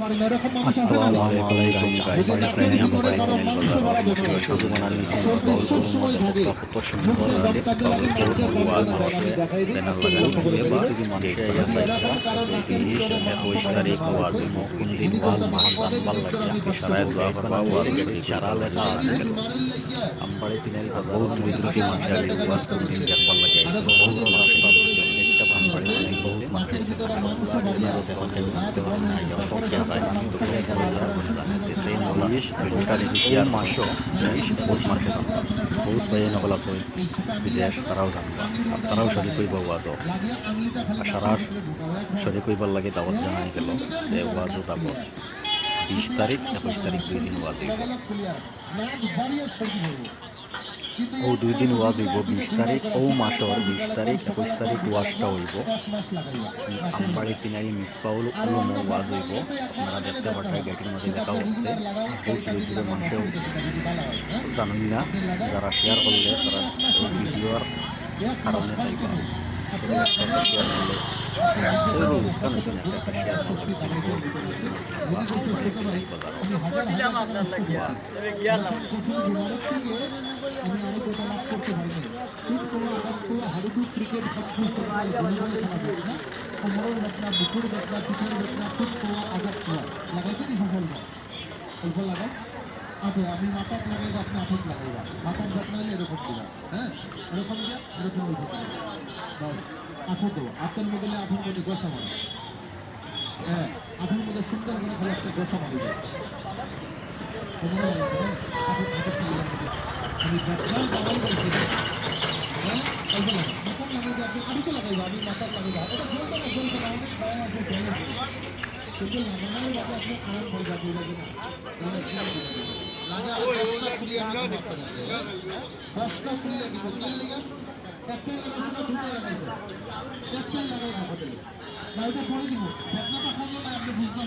আসসালামু আলাইকুম গাইস, এখানে আমরা শুধু বানানি কত সুন্দর আছে ওয়াজ মাসে ব্যানার লাগানো হয়েছে বা মানুষে আইয়া 21 তারিখ ওয়াজ কোন দিন ওয়াজ মাহাজান ভাল লাগে ইশারায় দোয়া করবা ওয়াজ ইশারা লেখা আছে আমবাড়ি তিনাই বহুত বিদ্রোহী মানুষ আগে ওয়াজ কোন দিন দেখবার লাগে বহুত রাস্তা একটা আমবাড়ি অনেক বহুত মানুষ আছে সেই নলিশ তারিখ মাসও বহুত মানুষে জানবা বহুত ভাই নকল আছে বিদেশ তারাও জানবা তারাও শরীর কইব ওয়াজ সারা শরীর কইবার লাগে দাওয়াত জানাই গেল যে ওয়াজ দাবত 20 তারিখ 21 তারিখ 2 দিন ওয়াজ ও 2 দিন ওয়াজ হইব 20 তারিখ ও মাসর 20 তারিখ 21 তারিখ ওয়াজটা হইব আমবাড়ি তিনারি মিসপাউল উলুম ওয়াজ হইব আপনারা দেখতে পারবেন গেটের মধ্যে লেখা হচ্ছে বহুত দূরে দূরে মানুষও জানেন না যারা শেয়ার করলে তারা এই ভিডিওর কারণে পাইবা আচ্ছা আমি মাথায় লাগাইব আপনি আঠেক লাগাইবা মাথার যত্ন হলে এরকম দিবা হ্যাঁ এরকম দিয়ে এরকম ওই আঠেক আঠের মধ্যে আঠের মধ্যে গোসা মারা হ্যাঁ আঠের মধ্যে সুন্দর করে খালি একটা গোসা মারি যায় আমি যত্ন দাবাই বলছি হ্যাঁ অল্প লাগে মাথার লাগাইবা আপনি আড়িতে লাগাইবা আমি মাথার লাগাইবা এটা জ্বলছে না জ্বলছে না অনেক ভয় আছে কিন্তু লাগানোর বাদে আপনি খারাপ হয়ে যাবে লাগা রাস্তা খুলিয়ে আমি রাস্তা খুলিয়ে দিব একটা লাগাই না এটা পরে দিব ঘটনা খাবো না আপনি বুঝতে